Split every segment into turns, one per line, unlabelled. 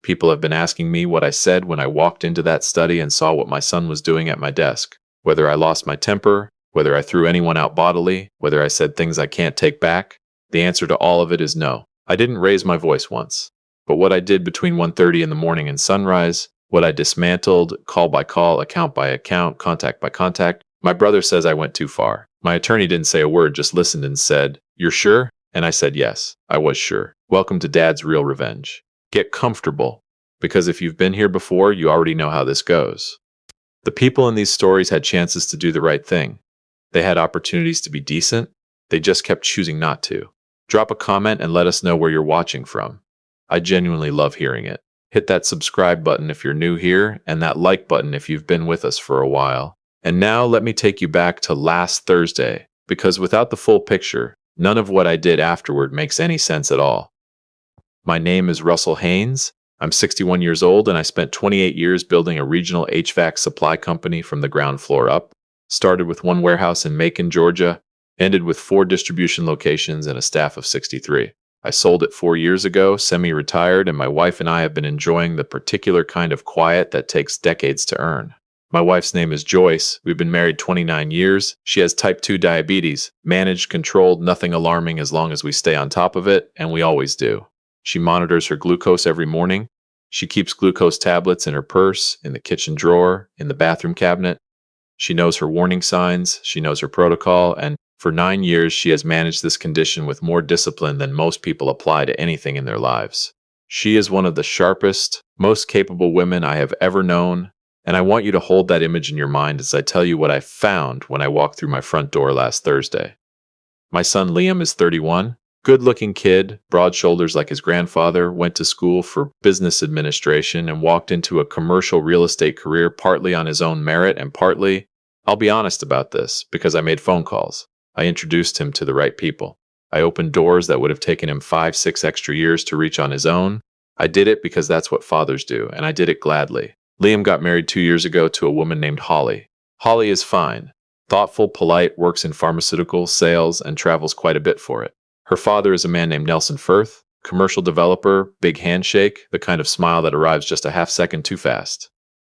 People have been asking me what I said when I walked into that study and saw what my son was doing at my desk. Whether I lost my temper, whether I threw anyone out bodily, whether I said things I can't take back. The answer to all of it is no. I didn't raise my voice once. But what I did between 1:30 in the morning and sunrise, what I dismantled, call by call, account by account, contact by contact, my brother says I went too far. My attorney didn't say a word, just listened and said, "You're sure?" And I said yes, I was sure. Welcome to Dad's Real Revenge. Get comfortable, because if you've been here before, you already know how this goes. The people in these stories had chances to do the right thing. They had opportunities to be decent. They just kept choosing not to. Drop a comment and let us know where you're watching from. I genuinely love hearing it. Hit that subscribe button if you're new here, and that like button if you've been with us for a while. And now let me take you back to last Thursday, because without the full picture, none of what I did afterward makes any sense at all. My name is Russell Haynes. I'm 61 years old, and I spent 28 years building a regional HVAC supply company from the ground floor up. Started with one warehouse in Macon, Georgia, ended with 4 distribution locations and a staff of 63. I sold it 4 years ago, semi-retired, and my wife and I have been enjoying the particular kind of quiet that takes decades to earn. My wife's name is Joyce. We've been married 29 years. She has type 2 diabetes, managed, controlled, nothing alarming as long as we stay on top of it, and we always do. She monitors her glucose every morning. She keeps glucose tablets in her purse, in the kitchen drawer, in the bathroom cabinet. She knows her warning signs, she knows her protocol, and for 9 years she has managed this condition with more discipline than most people apply to anything in their lives. She is one of the sharpest, most capable women I have ever known, and I want you to hold that image in your mind as I tell you what I found when I walked through my front door last Thursday. My son Liam is 31. Good-looking kid, broad shoulders like his grandfather, went to school for business administration and walked into a commercial real estate career partly on his own merit and partly, I'll be honest about this, because I made phone calls. I introduced him to the right people. I opened doors that would have taken him 5-6 extra years to reach on his own. I did it because that's what fathers do, and I did it gladly. Liam got married 2 years ago to a woman named Holly. Holly is fine, thoughtful, polite, works in pharmaceutical sales, and travels quite a bit for it. Her father is a man named Nelson Firth, commercial developer, big handshake, the kind of smile that arrives just a half second too fast.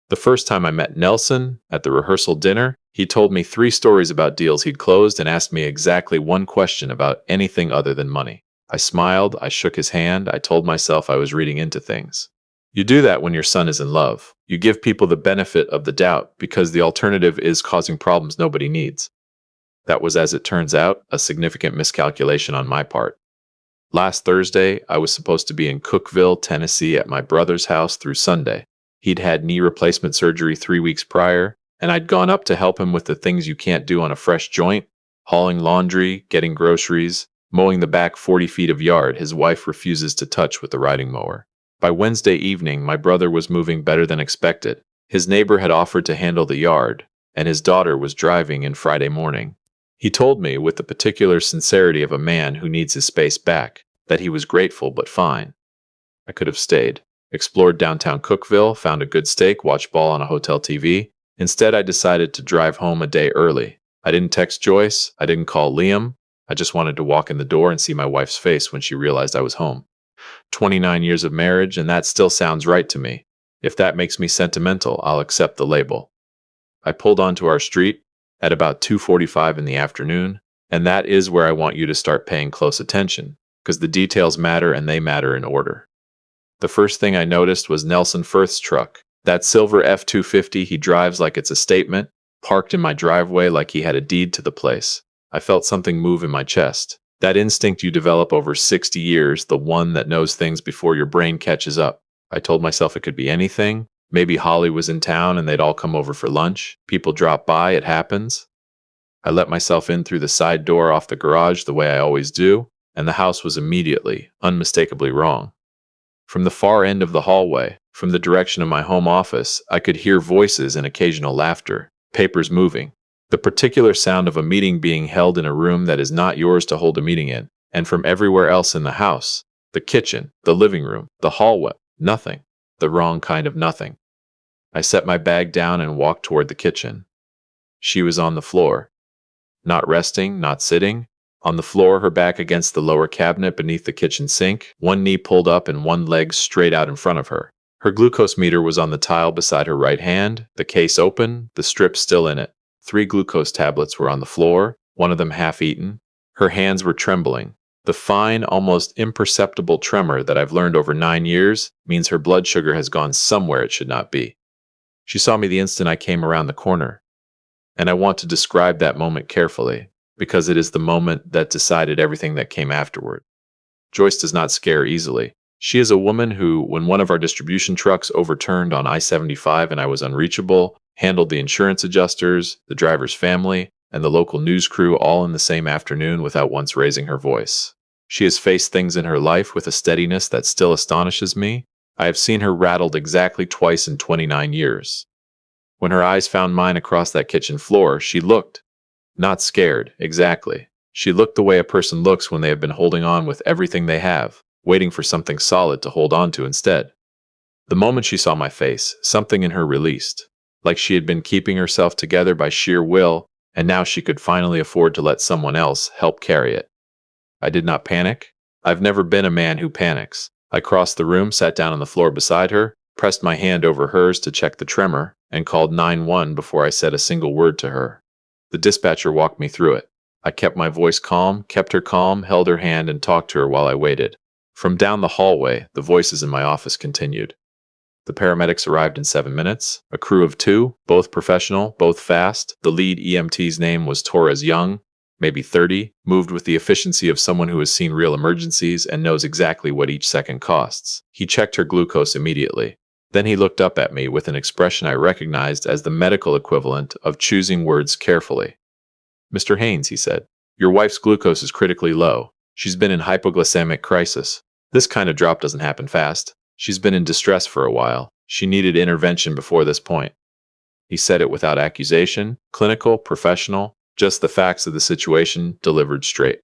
The first time I met Nelson, at the rehearsal dinner, he told me 3 stories about deals he'd closed and asked me exactly one question about anything other than money. I smiled, I shook his hand, I told myself I was reading into things. You do that when your son is in love. You give people the benefit of the doubt because the alternative is causing problems nobody needs. That was, as it turns out, a significant miscalculation on my part. Last Thursday, I was supposed to be in Cookeville, Tennessee at my brother's house through Sunday. He'd had knee replacement surgery 3 weeks prior, and I'd gone up to help him with the things you can't do on a fresh joint: hauling laundry, getting groceries, mowing the back 40 feet of yard his wife refuses to touch with the riding mower. By Wednesday evening, my brother was moving better than expected. His neighbor had offered to handle the yard, and his daughter was driving in Friday morning. He told me, with the particular sincerity of a man who needs his space back, that he was grateful but fine. I could have stayed, explored downtown Cookeville, found a good steak, watched ball on a hotel TV. Instead, I decided to drive home a day early. I didn't text Joyce, I didn't call Liam. I just wanted to walk in the door and see my wife's face when she realized I was home. 29 years of marriage, and that still sounds right to me. If that makes me sentimental, I'll accept the label. I pulled onto our street at about 2:45 in the afternoon, and that is where I want you to start paying close attention, because the details matter and they matter in order. The first thing I noticed was Nelson Firth's truck. That silver F-250 he drives like it's a statement, parked in my driveway like he had a deed to the place. I felt something move in my chest. That instinct you develop over 60 years, the one that knows things before your brain catches up. I told myself it could be anything. Maybe Holly was in town and they'd all come over for lunch. People drop by, it happens. I let myself in through the side door off the garage the way I always do, and the house was immediately, unmistakably wrong. From the far end of the hallway, from the direction of my home office, I could hear voices and occasional laughter, papers moving, the particular sound of a meeting being held in a room that is not yours to hold a meeting in, and from everywhere else in the house, the kitchen, the living room, the hallway, nothing, the wrong kind of nothing. I set my bag down and walked toward the kitchen. She was on the floor, not resting, not sitting. On the floor, her back against the lower cabinet beneath the kitchen sink, one knee pulled up and one leg straight out in front of her. Her glucose meter was on the tile beside her right hand, the case open, the strip still in it. 3 glucose tablets were on the floor, one of them half-eaten. Her hands were trembling. The fine, almost imperceptible tremor that I've learned over 9 years means her blood sugar has gone somewhere it should not be. She saw me the instant I came around the corner. And I want to describe that moment carefully, because it is the moment that decided everything that came afterward. Joyce does not scare easily. She is a woman who, when one of our distribution trucks overturned on I-75 and I was unreachable, handled the insurance adjusters, the driver's family, and the local news crew all in the same afternoon without once raising her voice. She has faced things in her life with a steadiness that still astonishes me. I have seen her rattled exactly twice in 29 years. When her eyes found mine across that kitchen floor, she looked. Not scared, exactly. She looked the way a person looks when they have been holding on with everything they have, waiting for something solid to hold on to instead. The moment she saw my face, something in her released, like she had been keeping herself together by sheer will, and now she could finally afford to let someone else help carry it. I did not panic. I've never been a man who panics. I crossed the room, sat down on the floor beside her, pressed my hand over hers to check the tremor, and called 911 before I said a single word to her. The dispatcher walked me through it. I kept my voice calm, kept her calm, held her hand, and talked to her while I waited. From down the hallway, the voices in my office continued. The paramedics arrived in 7 minutes, a crew of 2, both professional, both fast. The lead EMT's name was Torres Young, maybe 30, moved with the efficiency of someone who has seen real emergencies and knows exactly what each second costs. He checked her glucose immediately. Then he looked up at me with an expression I recognized as the medical equivalent of choosing words carefully. "Mr. Haynes," he said, "your wife's glucose is critically low. She's been in hypoglycemic crisis. This kind of drop doesn't happen fast. She's been in distress for a while. She needed intervention before this point." He said it without accusation, clinical, professional, just the facts of the situation delivered straight.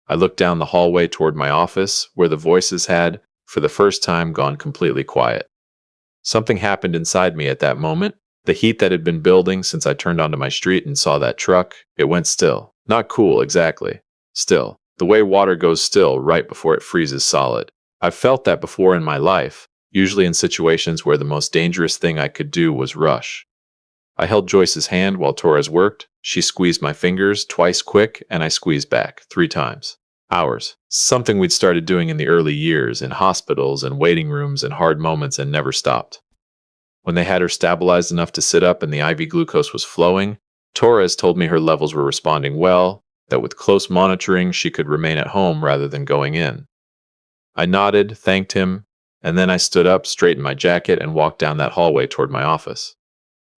I looked down the hallway toward my office, where the voices had, for the first time, gone completely quiet. Something happened inside me at that moment. The heat that had been building since I turned onto my street and saw that truck, it went still. Not cool, exactly. Still. The way water goes still right before it freezes solid. I've felt that before in my life, usually in situations where the most dangerous thing I could do was rush. I held Joyce's hand while Torres worked. She squeezed my fingers, twice quick, and I squeezed back, 3 times. Hours. Something we'd started doing in the early years, in hospitals and waiting rooms and hard moments, and never stopped. When they had her stabilized enough to sit up and the IV glucose was flowing, Torres told me her levels were responding well, that with close monitoring she could remain at home rather than going in. I nodded, thanked him, and then I stood up, straightened my jacket, and walked down that hallway toward my office.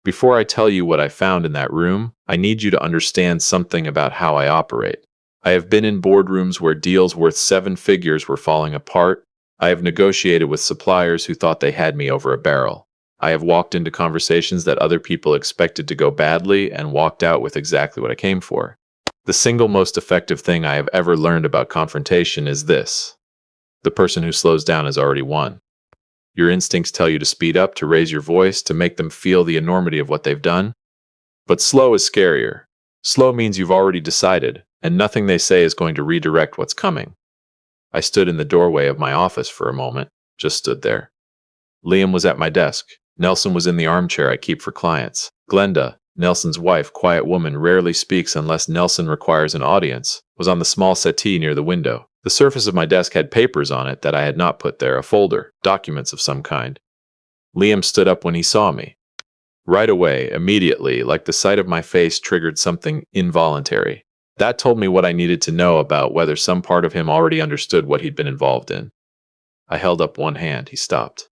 Before I tell you what I found in that room, I need you to understand something about how I operate. I have been in boardrooms where deals worth 7 figures were falling apart. I have negotiated with suppliers who thought they had me over a barrel. I have walked into conversations that other people expected to go badly and walked out with exactly what I came for. The single most effective thing I have ever learned about confrontation is this: the person who slows down has already won. Your instincts tell you to speed up, to raise your voice, to make them feel the enormity of what they've done. But slow is scarier. Slow means you've already decided, and nothing they say is going to redirect what's coming. I stood in the doorway of my office for a moment, just stood there. Liam was at my desk. Nelson was in the armchair I keep for clients. Glenda, Nelson's wife, quiet woman, rarely speaks unless Nelson requires an audience, was on the small settee near the window. The surface of my desk had papers on it that I had not put there, a folder, documents of some kind. Liam stood up when he saw me. Right away, immediately, like the sight of my face triggered something involuntary. That told me what I needed to know about whether some part of him already understood what he'd been involved in. I held up one hand. He stopped.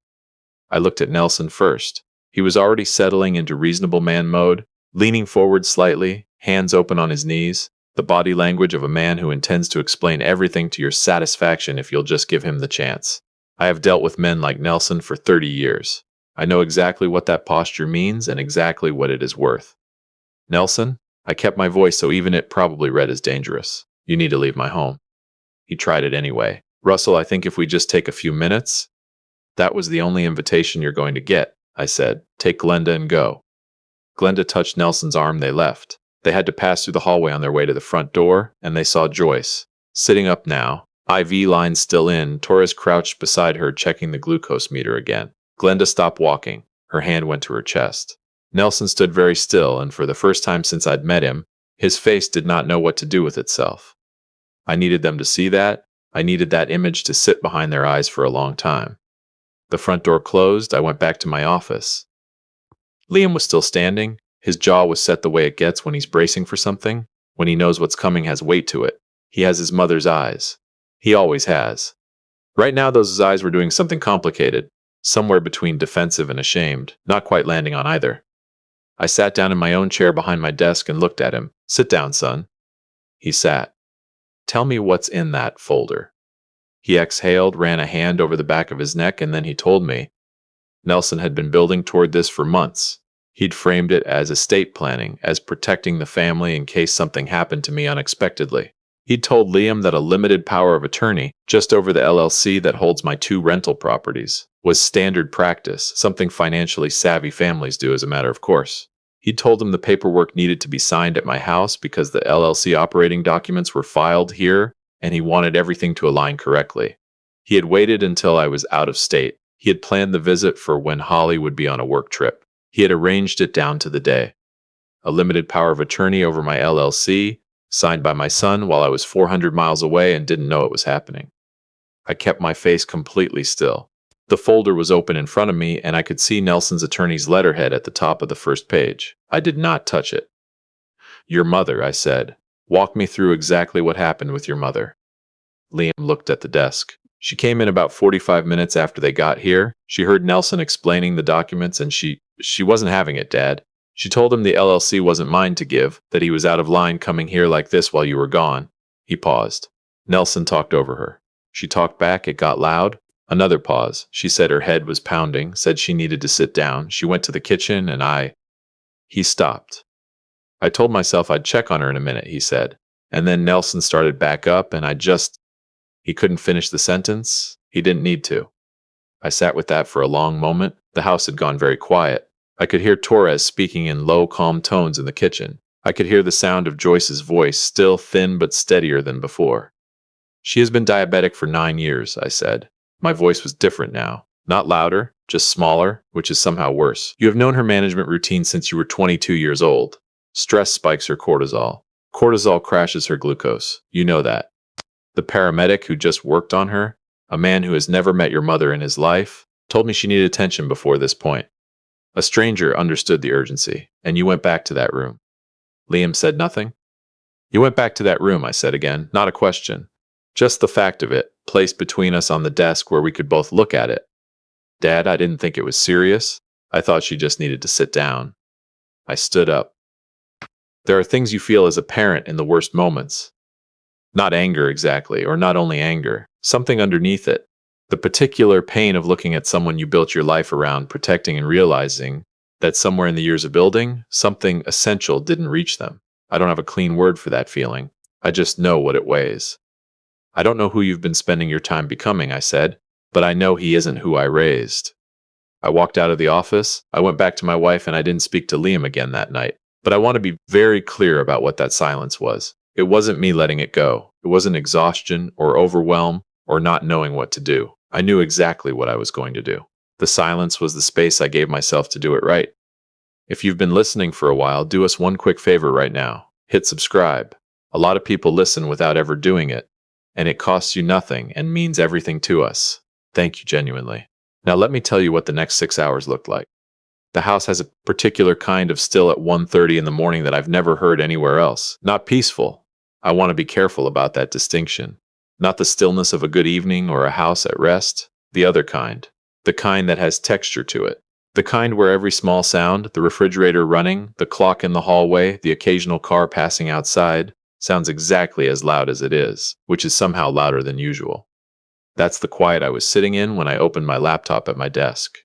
I looked at Nelson first. He was already settling into reasonable man mode, leaning forward slightly, hands open on his knees, the body language of a man who intends to explain everything to your satisfaction if you'll just give him the chance. I have dealt with men like Nelson for 30 years. I know exactly what that posture means and exactly what it is worth. "Nelson," I kept my voice so even it probably read as dangerous. "You need to leave my home." He tried it anyway. "Russell, I think if we just take a few minutes." "That was the only invitation you're going to get," I said. "Take Glenda and go." Glenda touched Nelson's arm. They left. They had to pass through the hallway on their way to the front door, and they saw Joyce. Sitting up now, IV line still in, Torres crouched beside her checking the glucose meter again. Glenda stopped walking. Her hand went to her chest. Nelson stood very still, and for the first time since I'd met him, his face did not know what to do with itself. I needed them to see that. I needed that image to sit behind their eyes for a long time. The front door closed. I went back to my office. Liam was still standing. His jaw was set the way it gets when he's bracing for something. When he knows what's coming has weight to it. He has his mother's eyes. He always has. Right now, those eyes were doing something complicated, somewhere between defensive and ashamed, not quite landing on either. I sat down in my own chair behind my desk and looked at him. "Sit down, son." He sat. "Tell me what's in that folder." He exhaled, ran a hand over the back of his neck, and then he told me. Nelson had been building toward this for months. He'd framed it as estate planning, as protecting the family in case something happened to me unexpectedly. He'd told Liam that a limited power of attorney, just over the LLC that holds my 2 rental properties, was standard practice, something financially savvy families do as a matter of course. He'd told him the paperwork needed to be signed at my house because the LLC operating documents were filed here, and he wanted everything to align correctly. He had waited until I was out of state. He had planned the visit for when Holly would be on a work trip. He had arranged it down to the day. A limited power of attorney over my LLC, signed by my son while I was 400 miles away and didn't know it was happening. I kept my face completely still. The folder was open in front of me, and I could see Nelson's attorney's letterhead at the top of the first page. I did not touch it. "Your mother," I said. "Walk me through exactly what happened with your mother." Liam looked at the desk. "She came in about 45 minutes after they got here. She heard Nelson explaining the documents, and she wasn't having it, Dad. She told him the LLC wasn't mine to give, that he was out of line coming here like this while you were gone." He paused. Nelson talked over her. She talked back. It got loud. Another pause. She said her head was pounding, said she needed to sit down. She went to the kitchen, and He stopped. "I told myself I'd check on her in a minute," he said. And then Nelson started back up, and He couldn't finish the sentence. He didn't need to. I sat with that for a long moment. The house had gone very quiet. I could hear Torres speaking in low, calm tones in the kitchen. I could hear the sound of Joyce's voice, still thin but steadier than before. "She has been diabetic for 9 years," I said. My voice was different now. Not louder, just smaller, which is somehow worse. "You have known her management routine since you were 22 years old. Stress spikes her cortisol. Cortisol crashes her glucose. You know that. The paramedic who just worked on her, a man who has never met your mother in his life, told me she needed attention before this point. A stranger understood the urgency, and you went back to that room." Liam said nothing. "You went back to that room," I said again, not a question. Just the fact of it, placed between us on the desk where we could both look at it. "Dad, I didn't think it was serious. I thought she just needed to sit down." I stood up. "There are things you feel as a parent in the worst moments. Not anger exactly, or not only anger, something underneath it. The particular pain of looking at someone you built your life around, protecting, and realizing that somewhere in the years of building, something essential didn't reach them. I don't have a clean word for that feeling. I just know what it weighs." "I don't know who you've been spending your time becoming," I said, "but I know he isn't who I raised." I walked out of the office. I went back to my wife, and I didn't speak to Liam again that night. But I want to be very clear about what that silence was. It wasn't me letting it go. It wasn't exhaustion or overwhelm or not knowing what to do. I knew exactly what I was going to do. The silence was the space I gave myself to do it right. If you've been listening for a while, do us one quick favor right now. Hit subscribe. A lot of people listen without ever doing it, and it costs you nothing and means everything to us. Thank you genuinely. Now let me tell you what the next 6 hours looked like. The house has a particular kind of still at 1:30 in the morning that I've never heard anywhere else. Not peaceful. I want to be careful about that distinction. Not the stillness of a good evening or a house at rest. The other kind. The kind that has texture to it. The kind where every small sound, the refrigerator running, the clock in the hallway, the occasional car passing outside, sounds exactly as loud as it is, which is somehow louder than usual. That's the quiet I was sitting in when I opened my laptop at my desk.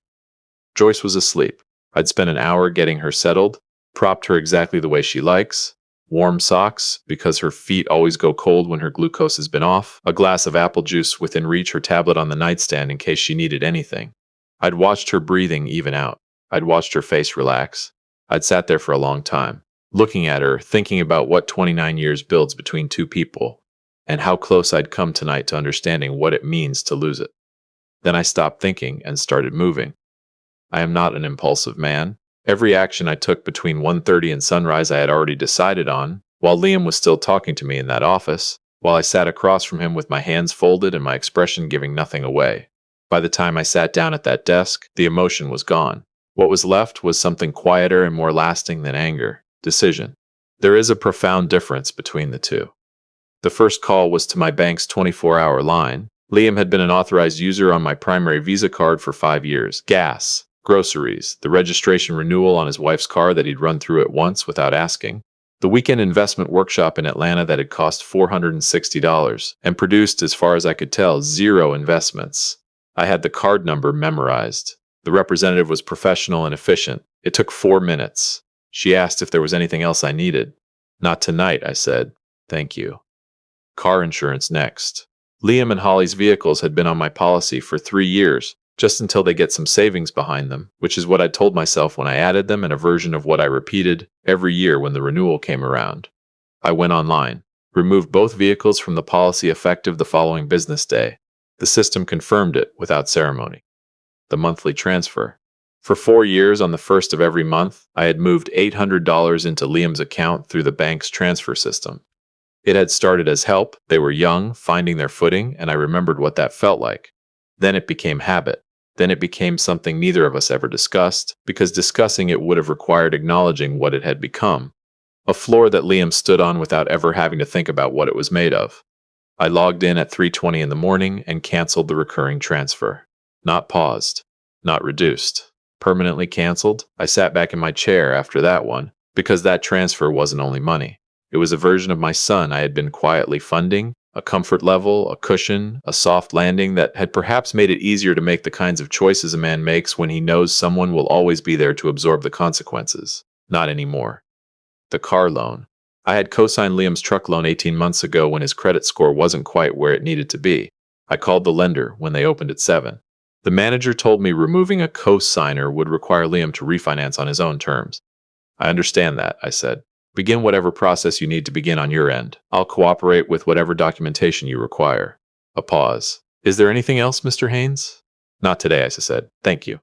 Joyce was asleep. I'd spent an hour getting her settled, propped her exactly the way she likes, warm socks, because her feet always go cold when her glucose has been off, a glass of apple juice within reach, her tablet on the nightstand in case she needed anything. I'd watched her breathing even out. I'd watched her face relax. I'd sat there for a long time, looking at her, thinking about what 29 years builds between two people, and how close I'd come tonight to understanding what it means to lose it. Then I stopped thinking and started moving. I am not an impulsive man. Every action I took between 1:30 and sunrise I had already decided on, while Liam was still talking to me in that office, while I sat across from him with my hands folded and my expression giving nothing away. By the time I sat down at that desk, the emotion was gone. What was left was something quieter and more lasting than anger: decision. There is a profound difference between the two. The first call was to my bank's 24-hour line. Liam had been an authorized user on my primary Visa card for 5 years. Gas, groceries, the registration renewal on his wife's car that he'd run through at once without asking, the weekend investment workshop in Atlanta that had cost $460 and produced, as far as I could tell, 0 investments. I had the card number memorized. The representative was professional and efficient. It took 4 minutes. She asked if there was anything else I needed. Not tonight, I said. Thank you. Car insurance next. Liam and Holly's vehicles had been on my policy for 3 years, just until they get some savings behind them, which is what I told myself when I added them and a version of what I repeated every year when the renewal came around. I went online, removed both vehicles from the policy effective the following business day. The system confirmed it without ceremony. The monthly transfer. For 4 years, on the first of every month, I had moved $800 into Liam's account through the bank's transfer system. It had started as help. They were young, finding their footing, and I remembered what that felt like. Then it became habit. Then it became something neither of us ever discussed, because discussing it would have required acknowledging what it had become. A floor that Liam stood on without ever having to think about what it was made of. I logged in at 3:20 in the morning and canceled the recurring transfer. Not paused. Not reduced. Permanently canceled. I sat back in my chair after that one, because that transfer wasn't only money. It was a version of my son I had been quietly funding, a comfort level, a cushion, a soft landing that had perhaps made it easier to make the kinds of choices a man makes when he knows someone will always be there to absorb the consequences. Not anymore. The car loan. I had co-signed Liam's truck loan 18 months ago when his credit score wasn't quite where it needed to be. I called the lender when they opened at 7. The manager told me removing a co-signer would require Liam to refinance on his own terms. I understand that, I said. Begin whatever process you need to begin on your end. I'll cooperate with whatever documentation you require. A pause. Is there anything else, Mr. Haynes? Not today, I said. Thank you.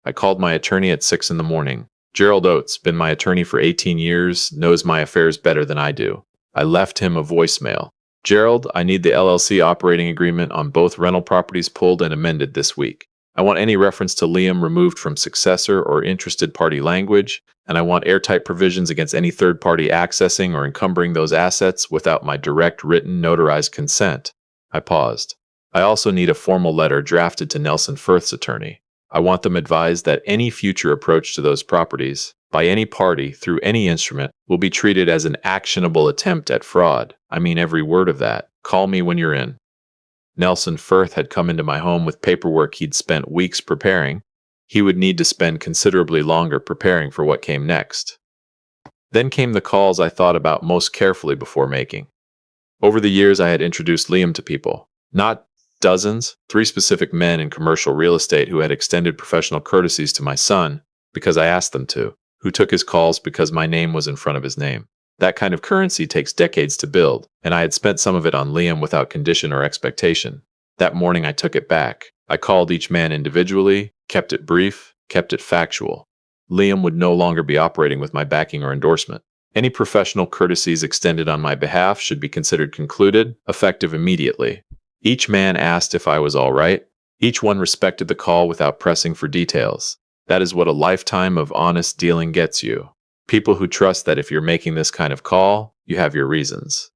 I called my attorney at 6 in the morning. Gerald Oates, been my attorney for 18 years, knows my affairs better than I do. I left him a voicemail. Gerald, I need the LLC operating agreement on both rental properties pulled and amended this week. I want any reference to Liam removed from successor or interested party language, and I want airtight provisions against any third party accessing or encumbering those assets without my direct written notarized consent. I paused. I also need a formal letter drafted to Nelson Firth's attorney. I want them advised that any future approach to those properties, by any party through any instrument, will be treated as an actionable attempt at fraud. I mean every word of that. Call me when you're in. Nelson Firth had come into my home with paperwork he'd spent weeks preparing. He would need to spend considerably longer preparing for what came next. Then came the calls I thought about most carefully before making. Over the years, I had introduced Liam to people. Not dozens, 3 specific men in commercial real estate who had extended professional courtesies to my son because I asked them to, who took his calls because my name was in front of his name. That kind of currency takes decades to build, and I had spent some of it on Liam without condition or expectation. That morning I took it back. I called each man individually, kept it brief, kept it factual. Liam would no longer be operating with my backing or endorsement. Any professional courtesies extended on my behalf should be considered concluded, effective immediately. Each man asked if I was all right. Each one respected the call without pressing for details. That is what a lifetime of honest dealing gets you. People who trust that if you're making this kind of call, you have your reasons.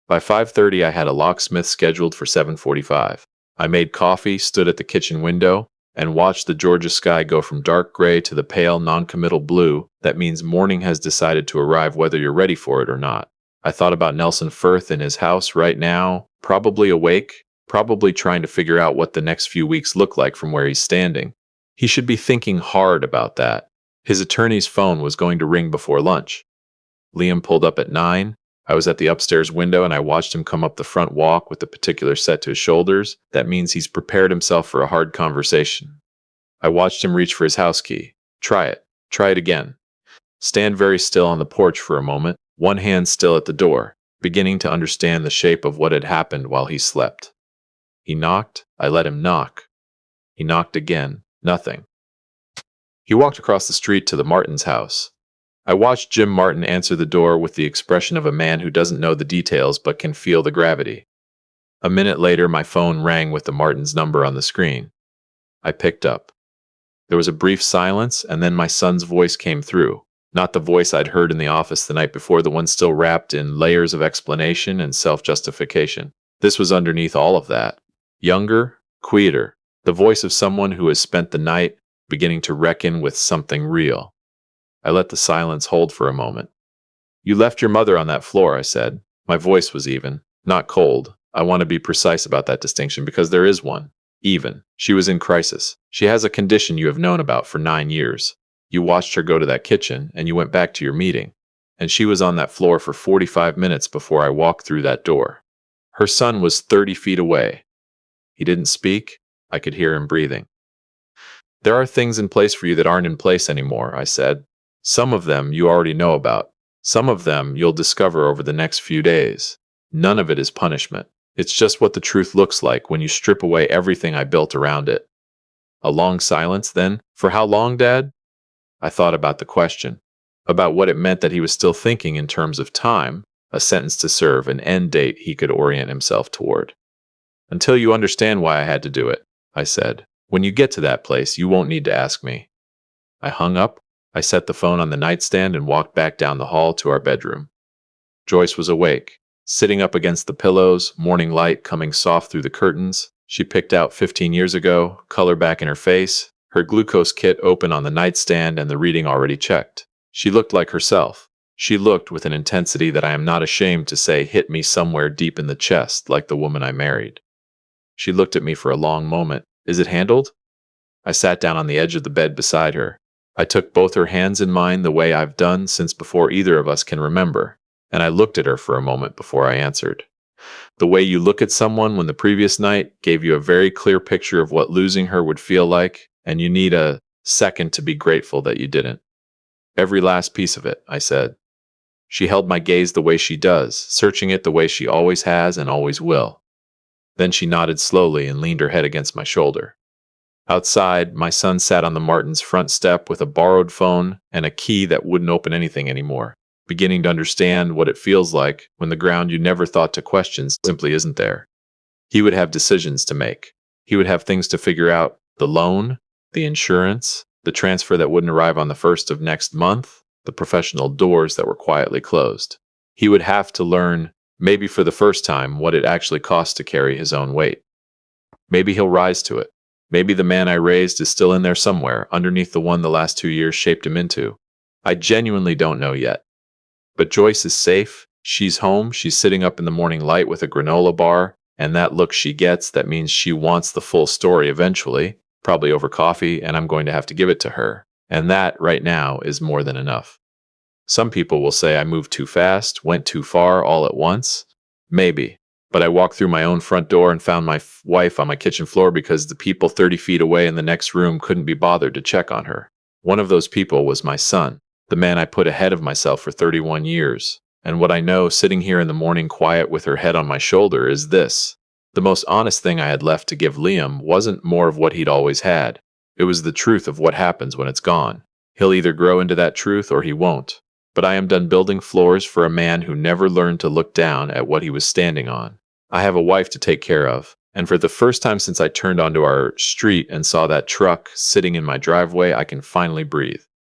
By 5:30, I had a locksmith scheduled for 7:45. I made coffee, stood at the kitchen window, and watched the Georgia sky go from dark gray to the pale, non-committal blue. That means morning has decided to arrive whether you're ready for it or not. I thought about Nelson Firth in his house right now, probably awake, probably trying to figure out what the next few weeks look like from where he's standing. He should be thinking hard about that. His attorney's phone was going to ring before lunch. Liam pulled up at 9. I was at the upstairs window and I watched him come up the front walk with the particular set to his shoulders. That means he's prepared himself for a hard conversation. I watched him reach for his house key. Try it. Try it again. Stand very still on the porch for a moment, one hand still at the door, beginning to understand the shape of what had happened while he slept. He knocked. I let him knock. He knocked again. Nothing. He walked across the street to the Martin's house. I watched Jim Martin answer the door with the expression of a man who doesn't know the details but can feel the gravity. A minute later, my phone rang with the Martin's number on the screen. I picked up. There was a brief silence, and then my son's voice came through. Not the voice I'd heard in the office the night before, the one still wrapped in layers of explanation and self-justification. This was underneath all of that. Younger, quieter, the voice of someone who has spent the night beginning to reckon with something real. I let the silence hold for a moment. "You left your mother on that floor," I said. My voice was even, not cold. I want to be precise about that distinction because there is one. Even. She was in crisis. She has a condition you have known about for 9 years. You watched her go to that kitchen, and you went back to your meeting. And she was on that floor for 45 minutes before I walked through that door. Her son was 30 feet away. He didn't speak. I could hear him breathing. "There are things in place for you that aren't in place anymore," I said. "Some of them you already know about. Some of them you'll discover over the next few days. None of it is punishment. It's just what the truth looks like when you strip away everything I built around it." A long silence, then. "For how long, Dad?" I thought about the question, about what it meant that he was still thinking in terms of time, a sentence to serve, an end date he could orient himself toward. "Until you understand why I had to do it," I said. "When you get to that place, you won't need to ask me." I hung up. I set the phone on the nightstand and walked back down the hall to our bedroom. Joyce was awake, sitting up against the pillows, morning light coming soft through the curtains. She picked out 15 years ago, color back in her face, her glucose kit open on the nightstand and the reading already checked. She looked like herself. She looked with an intensity that I am not ashamed to say hit me somewhere deep in the chest, like the woman I married. She looked at me for a long moment. "Is it handled?" I sat down on the edge of the bed beside her. I took both her hands in mine the way I've done since before either of us can remember, and I looked at her for a moment before I answered. "The way you look at someone when the previous night gave you a very clear picture of what losing her would feel like, and you need a second to be grateful that you didn't." "Every last piece of it," I said. She held my gaze the way she does, searching it the way she always has and always will. Then she nodded slowly and leaned her head against my shoulder. Outside, my son sat on the Martin's front step with a borrowed phone and a key that wouldn't open anything anymore, beginning to understand what it feels like when the ground you never thought to question simply isn't there. He would have decisions to make. He would have things to figure out: the loan, the insurance, the transfer that wouldn't arrive on the 1st of next month, the professional doors that were quietly closed. He would have to learn, maybe for the first time, what it actually costs to carry his own weight. Maybe he'll rise to it. Maybe the man I raised is still in there somewhere, underneath the one the last 2 years shaped him into. I genuinely don't know yet. But Joyce is safe. She's home. She's sitting up in the morning light with a granola bar, and that look she gets, that means she wants the full story eventually, probably over coffee, and I'm going to have to give it to her. And that, right now, is more than enough. Some people will say I moved too fast, went too far all at once. Maybe. But I walked through my own front door and found my wife on my kitchen floor because the people 30 feet away in the next room couldn't be bothered to check on her. One of those people was my son, the man I put ahead of myself for 31 years. And what I know, sitting here in the morning quiet with her head on my shoulder, is this: the most honest thing I had left to give Liam wasn't more of what he'd always had. It was the truth of what happens when it's gone. He'll either grow into that truth or he won't. But I am done building floors for a man who never learned to look down at what he was standing on. I have a wife to take care of, and for the first time since I turned onto our street and saw that truck sitting in my driveway, I can finally breathe.